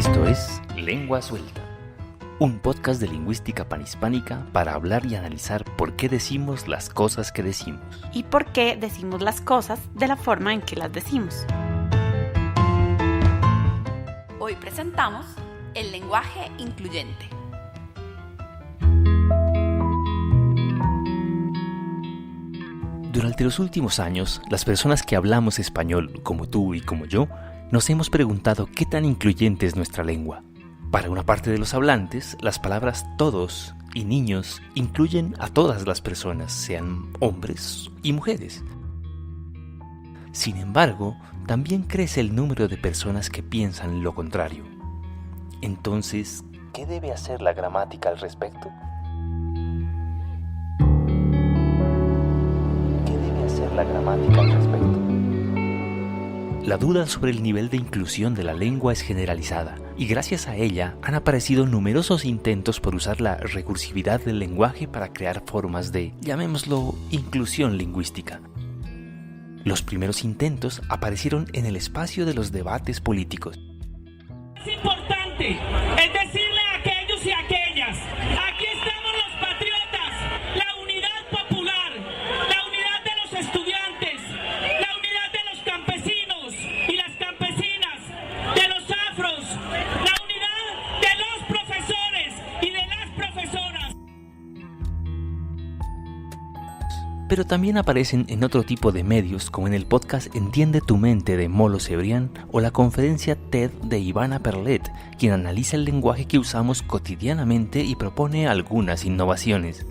Esto es Lengua Suelta, un podcast de lingüística panhispánica para hablar y analizar por qué decimos las cosas que decimos. Y por qué decimos las cosas de la forma en que las decimos. Hoy presentamos el lenguaje incluyente. Durante los últimos años, las personas que hablamos español, como tú y como yo, nos hemos preguntado qué tan incluyente es nuestra lengua. Para una parte de los hablantes, las palabras todos y niños incluyen a todas las personas, sean hombres y mujeres. Sin embargo, también crece el número de personas que piensan lo contrario. Entonces, ¿qué debe hacer la gramática al respecto? ¿Qué debe hacer la gramática al respecto? La duda sobre el nivel de inclusión de la lengua es generalizada, y gracias a ella han aparecido numerosos intentos por usar la recursividad del lenguaje para crear formas de, llamémoslo, inclusión lingüística. Los primeros intentos aparecieron en el espacio de los debates políticos. Es importante, es decirle a aquellos y aquellas, aquí estamos los patriotas, la unidad popular, la unidad de los estudiantes, la unidad de los campesinos y las campesinas, de los afros, la unidad de los profesores y de las profesoras. Pero también aparecen en otro tipo de medios, como en el podcast Entiende tu mente de Molo Cebrián o la conferencia TED de Ivana Perlet, quien analiza el lenguaje que usamos cotidianamente y propone algunas innovaciones.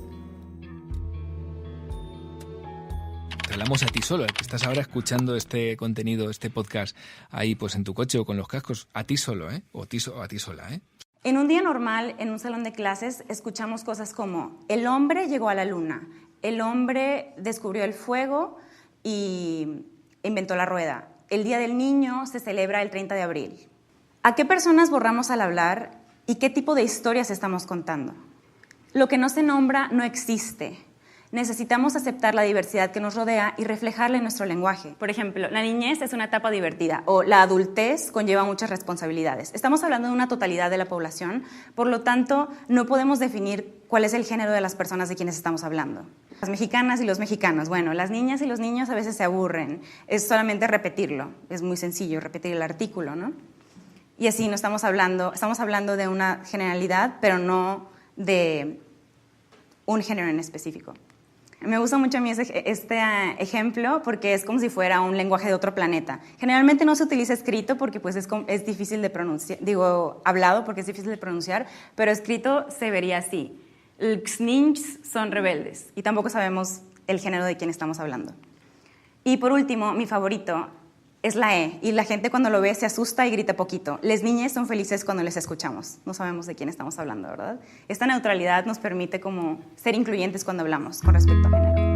Te hablamos a ti solo, que estás ahora escuchando este contenido, este podcast, ahí pues en tu coche o con los cascos, a ti solo, o a ti sola, En un día normal, en un salón de clases, escuchamos cosas como: el hombre llegó a la luna, el hombre descubrió el fuego y inventó la rueda, el Día del Niño se celebra el 30 de abril. ¿A qué personas borramos al hablar y qué tipo de historias estamos contando? Lo que no se nombra no existe. Necesitamos aceptar la diversidad que nos rodea y reflejarla en nuestro lenguaje. Por ejemplo, la niñez es una etapa divertida o la adultez conlleva muchas responsabilidades. Estamos hablando de una totalidad de la población, por lo tanto, no podemos definir cuál es el género de las personas de quienes estamos hablando. Las mexicanas y los mexicanos, bueno, las niñas y los niños a veces se aburren, es solamente repetirlo, es muy sencillo repetir el artículo, ¿no? Y así no estamos hablando de una generalidad, pero no de un género en específico. Me gusta mucho a mí este ejemplo porque es como si fuera un lenguaje de otro planeta. Generalmente no se utiliza escrito porque pues es difícil de pronunciar, hablado porque es difícil de pronunciar, pero escrito se vería así. Los niños son rebeldes y tampoco sabemos el género de quién estamos hablando. Y por último, mi favorito es la E, y la gente cuando lo ve se asusta y grita poquito. Las niñas son felices cuando les escuchamos. No sabemos de quién estamos hablando, ¿verdad? Esta neutralidad nos permite como ser incluyentes cuando hablamos con respecto a género.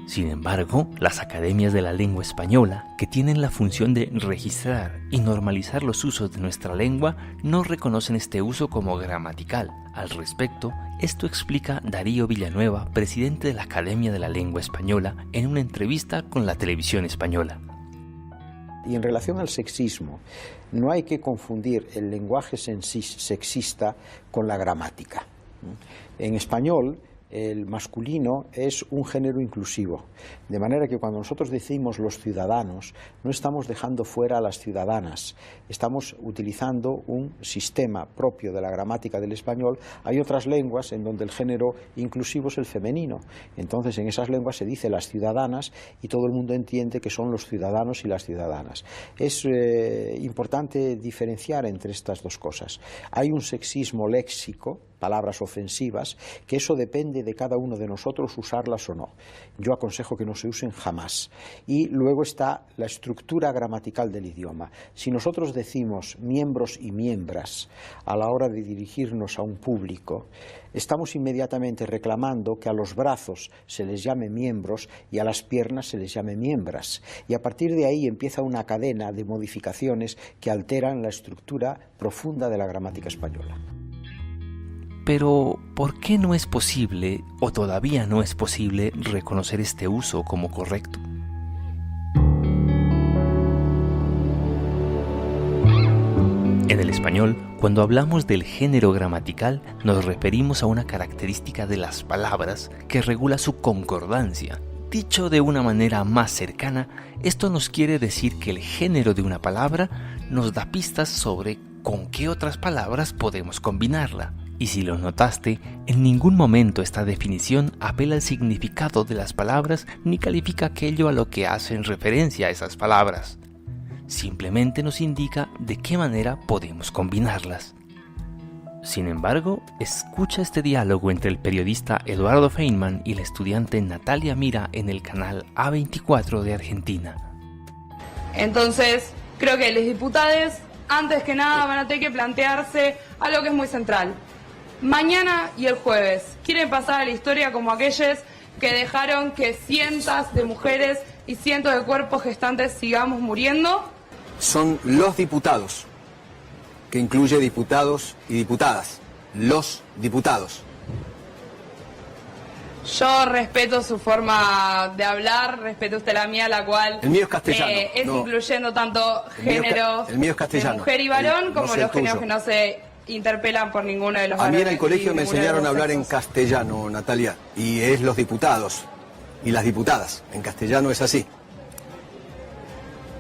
Sin embargo, las academias de la lengua española, que tienen la función de registrar y normalizar los usos de nuestra lengua, no reconocen este uso como gramatical. Al respecto, esto explica Darío Villanueva, presidente de la Academia de la Lengua Española, en una entrevista con la televisión española. Y en relación al sexismo, no hay que confundir el lenguaje sexista con la gramática. En español, el masculino es un género inclusivo, de manera que cuando nosotros decimos los ciudadanos, no estamos dejando fuera a las ciudadanas, estamos utilizando un sistema propio de la gramática del español. Hay otras lenguas en donde el género inclusivo es el femenino, entonces en esas lenguas se dice las ciudadanas y todo el mundo entiende que son los ciudadanos y las ciudadanas. Es importante diferenciar entre estas dos cosas. Hay un sexismo léxico, palabras ofensivas, que eso depende de cada uno de nosotros usarlas o no. Yo aconsejo que no se usen jamás. Y luego está la estructura gramatical del idioma. Si nosotros decimos miembros y miembras a la hora de dirigirnos a un público, estamos inmediatamente reclamando que a los brazos se les llame miembros y a las piernas se les llame miembras. Y a partir de ahí empieza una cadena de modificaciones que alteran la estructura profunda de la gramática española. Pero, ¿por qué no es posible, o todavía no es posible, reconocer este uso como correcto? En el español, cuando hablamos del género gramatical, nos referimos a una característica de las palabras que regula su concordancia. Dicho de una manera más cercana, esto nos quiere decir que el género de una palabra nos da pistas sobre con qué otras palabras podemos combinarla. Y si lo notaste, en ningún momento esta definición apela al significado de las palabras ni califica aquello a lo que hacen referencia a esas palabras. Simplemente nos indica de qué manera podemos combinarlas. Sin embargo, escucha este diálogo entre el periodista Eduardo Feynman y la estudiante Natalia Mira en el canal A24 de Argentina. Entonces, creo que los diputados, antes que nada, van a tener que plantearse algo que es muy central. Mañana y el jueves, ¿quieren pasar a la historia como aquellos que dejaron que cientos de mujeres y cientos de cuerpos gestantes sigamos muriendo? Son los diputados, que incluye diputados y diputadas. Los diputados. Yo respeto su forma de hablar, respeto usted la mía, la cual el mío es castellano, incluyendo tanto géneros el mío es castellano, de mujer y varón, como los géneros que no se interpelan por ninguno de los varones. A mí en el colegio me enseñaron a hablar en castellano, Natalia, y es los diputados y las diputadas. En castellano es así.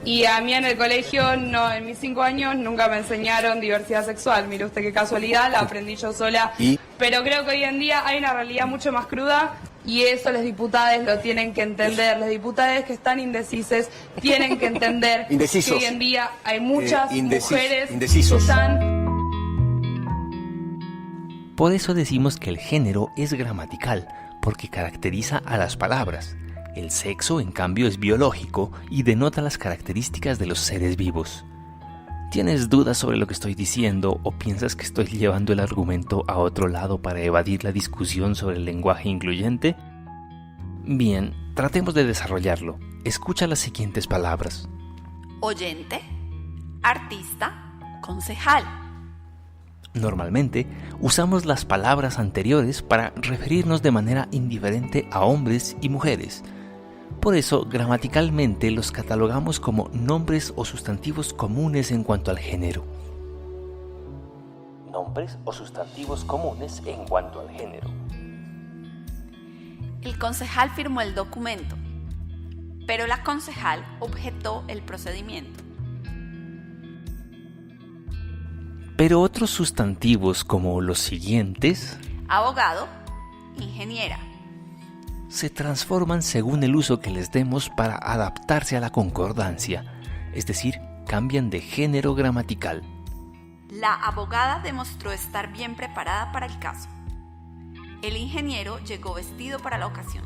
Y a mí en el colegio, no, en mis 5 años, nunca me enseñaron diversidad sexual. Mire usted qué casualidad, la aprendí yo sola. Pero creo que hoy en día hay una realidad mucho más cruda y eso los diputados lo tienen que entender. Los diputados que están indecisos tienen que entender que hoy en día hay muchas mujeres que están... Por eso decimos que el género es gramatical, porque caracteriza a las palabras. El sexo, en cambio, es biológico y denota las características de los seres vivos. ¿Tienes dudas sobre lo que estoy diciendo o piensas que estoy llevando el argumento a otro lado para evadir la discusión sobre el lenguaje incluyente? Bien, tratemos de desarrollarlo. Escucha las siguientes palabras. Oyente, artista, concejal. Normalmente, usamos las palabras anteriores para referirnos de manera indiferente a hombres y mujeres. Por eso, gramaticalmente los catalogamos como nombres o sustantivos comunes en cuanto al género. Nombres o sustantivos comunes en cuanto al género. El concejal firmó el documento, pero la concejal objetó el procedimiento. Pero otros sustantivos como los siguientes, abogado, ingeniera, se transforman según el uso que les demos para adaptarse a la concordancia, es decir, cambian de género gramatical. La abogada demostró estar bien preparada para el caso. El ingeniero llegó vestido para la ocasión.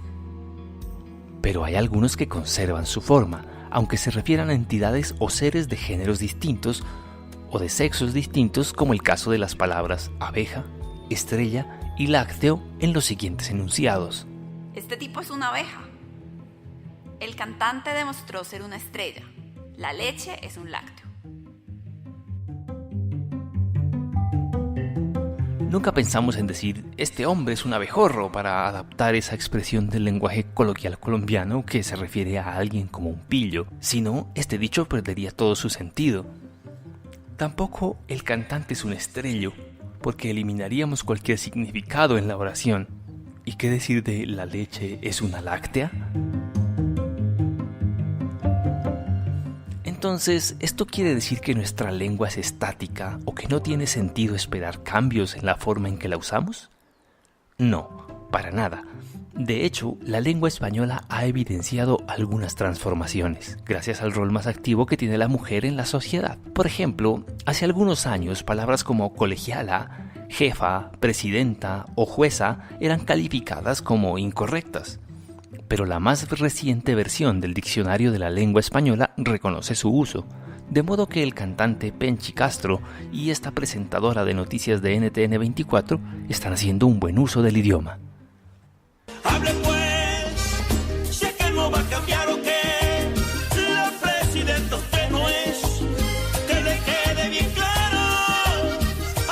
Pero hay algunos que conservan su forma, aunque se refieran a entidades o seres de géneros distintos o de sexos distintos, como el caso de las palabras abeja, estrella y lácteo en los siguientes enunciados. Este tipo es una abeja. El cantante demostró ser una estrella. La leche es un lácteo. Nunca pensamos en decir, este hombre es un abejorro, para adaptar esa expresión del lenguaje coloquial colombiano que se refiere a alguien como un pillo. Si no, este dicho perdería todo su sentido. Tampoco el cantante es un estrello, porque eliminaríamos cualquier significado en la oración. ¿Y qué decir de la leche es una láctea? Entonces, ¿esto quiere decir que nuestra lengua es estática o que no tiene sentido esperar cambios en la forma en que la usamos? No, para nada. De hecho, la lengua española ha evidenciado algunas transformaciones, gracias al rol más activo que tiene la mujer en la sociedad. Por ejemplo, hace algunos años, palabras como colegiala, jefa, presidenta o jueza eran calificadas como incorrectas. Pero la más reciente versión del Diccionario de la Lengua Española reconoce su uso, de modo que el cantante Penchi Castro y esta presentadora de noticias de NTN 24 están haciendo un buen uso del idioma. Hable pues, sé que no va a cambiar o qué, la presidenta usted no es, que le quede bien claro,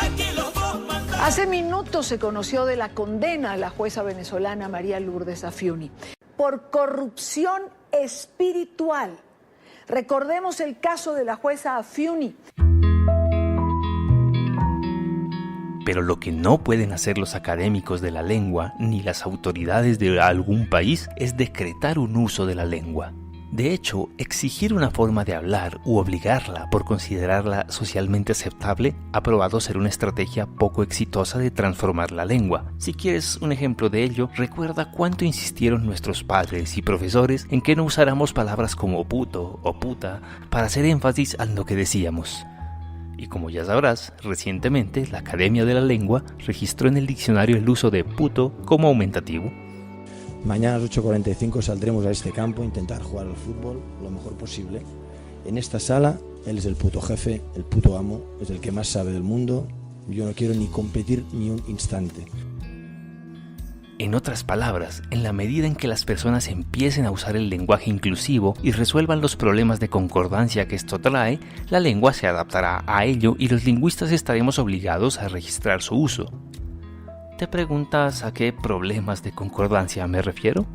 aquí los dos mandan. Hace minutos se conoció de la condena a la jueza venezolana María Lourdes Afiuni por corrupción espiritual. Recordemos el caso de la jueza Afiuni. Pero lo que no pueden hacer los académicos de la lengua ni las autoridades de algún país es decretar un uso de la lengua. De hecho, exigir una forma de hablar u obligarla por considerarla socialmente aceptable ha probado ser una estrategia poco exitosa de transformar la lengua. Si quieres un ejemplo de ello, recuerda cuánto insistieron nuestros padres y profesores en que no usáramos palabras como puto o puta para hacer énfasis en lo que decíamos. Y como ya sabrás, recientemente la Academia de la Lengua registró en el diccionario el uso de puto como aumentativo. Mañana a las 8:45 saldremos a este campo a intentar jugar al fútbol lo mejor posible. En esta sala, él es el puto jefe, el puto amo, es el que más sabe del mundo. Yo no quiero ni competir ni un instante. En otras palabras, en la medida en que las personas empiecen a usar el lenguaje inclusivo y resuelvan los problemas de concordancia que esto trae, la lengua se adaptará a ello y los lingüistas estaremos obligados a registrar su uso. ¿Te preguntas a qué problemas de concordancia me refiero?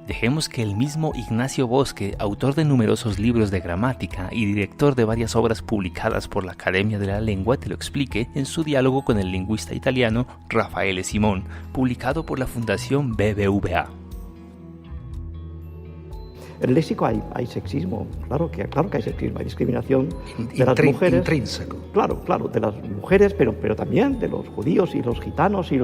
Dejemos que el mismo Ignacio Bosque, autor de numerosos libros de gramática y director de varias obras publicadas por la Academia de la Lengua, te lo explique en su diálogo con el lingüista italiano Raffaele Simon, publicado por la Fundación BBVA. En el léxico hay sexismo, claro que hay sexismo, hay discriminación de las mujeres. Intrínseco. Claro, de las mujeres, pero también de los judíos y los gitanos y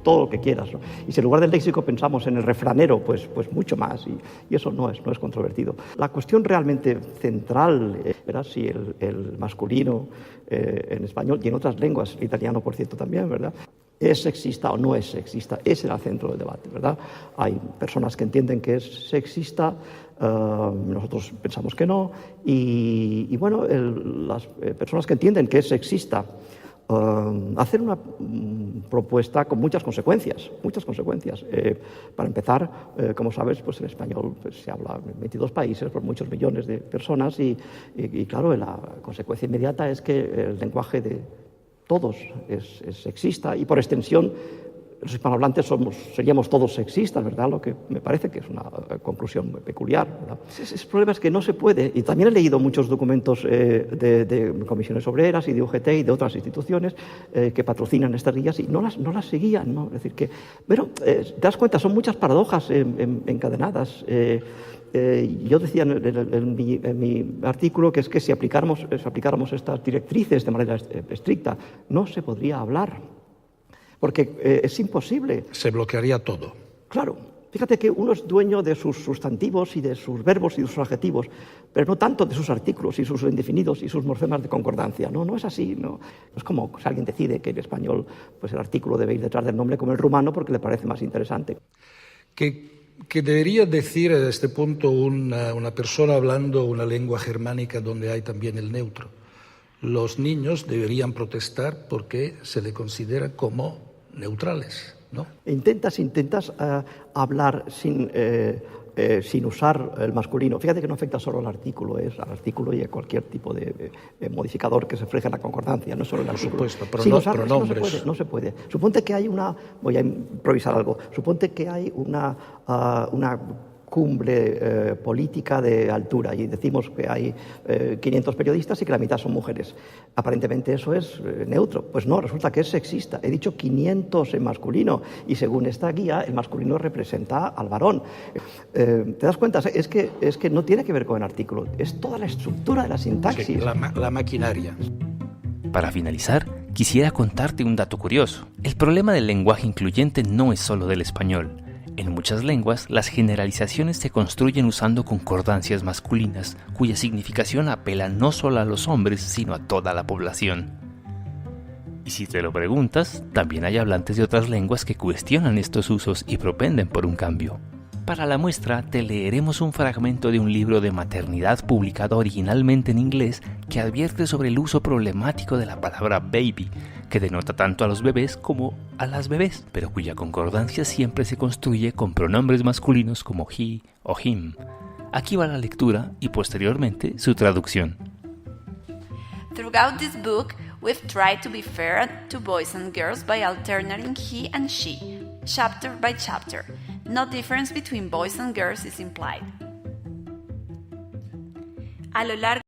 todo lo que quieras, ¿no? Y si en lugar del léxico pensamos en el refranero, pues mucho más, y eso no es controvertido. La cuestión realmente central era si el masculino en español y en otras lenguas, italiano por cierto también, ¿verdad?, ¿es sexista o no es sexista? Ese era el centro del debate, ¿verdad? Hay personas que entienden que es sexista, nosotros pensamos que no, y bueno, las personas que entienden que es sexista hacen una propuesta con muchas consecuencias. Para empezar, como sabes, pues el español se habla en 22 países por muchos millones de personas y claro, la consecuencia inmediata es que el lenguaje de todos es sexista y por extensión los hispanohablantes seríamos todos sexistas, ¿verdad? Lo que me parece que es una conclusión muy peculiar, ¿verdad? El problema es que no se puede, y también he leído muchos documentos de comisiones obreras y de UGT y de otras instituciones que patrocinan estas guías y no las seguían, ¿no? Es decir que, bueno, te das cuenta, son muchas paradojas encadenadas. Yo decía en mi artículo que es que si aplicáramos estas directrices de manera estricta, no se podría hablar, porque es imposible. Se bloquearía todo. Claro. Fíjate que uno es dueño de sus sustantivos y de sus verbos y de sus adjetivos, pero no tanto de sus artículos y sus indefinidos y sus morfemas de concordancia. No es así. No es como si alguien decide que en español pues el artículo debe ir detrás del nombre como el rumano porque le parece más interesante. ¿Qué debería decir a este punto una persona hablando una lengua germánica donde hay también el neutro? Los niños deberían protestar porque se le considera como neutrales, ¿no? Intentas hablar sin usar el masculino. Fíjate que no afecta solo al artículo y a cualquier tipo de modificador que se refleje en la concordancia, no solo el artículo. Por supuesto, pronombres. No se puede. Suponte que hay voy a improvisar algo, suponte que hay una cumbre política de altura y decimos que hay 500 periodistas y que la mitad son mujeres. Aparentemente eso es neutro. Pues no, resulta que es sexista. He dicho 500 en masculino y según esta guía el masculino representa al varón. ¿Te das cuenta? Es que no tiene que ver con el artículo, es toda la estructura de la sintaxis. Sí, la maquinaria. Para finalizar, quisiera contarte un dato curioso. El problema del lenguaje incluyente no es solo del español. En muchas lenguas, las generalizaciones se construyen usando concordancias masculinas, cuya significación apela no solo a los hombres, sino a toda la población. Y si te lo preguntas, también hay hablantes de otras lenguas que cuestionan estos usos y propenden por un cambio. Para la muestra, te leeremos un fragmento de un libro de maternidad publicado originalmente en inglés que advierte sobre el uso problemático de la palabra baby, que denota tanto a los bebés como a las bebés, pero cuya concordancia siempre se construye con pronombres masculinos como he o him. Aquí va la lectura y posteriormente su traducción. Throughout this book, we've tried to be fair to boys and girls by alternating he and she, chapter by chapter. No difference between boys and girls is implied. A lo largo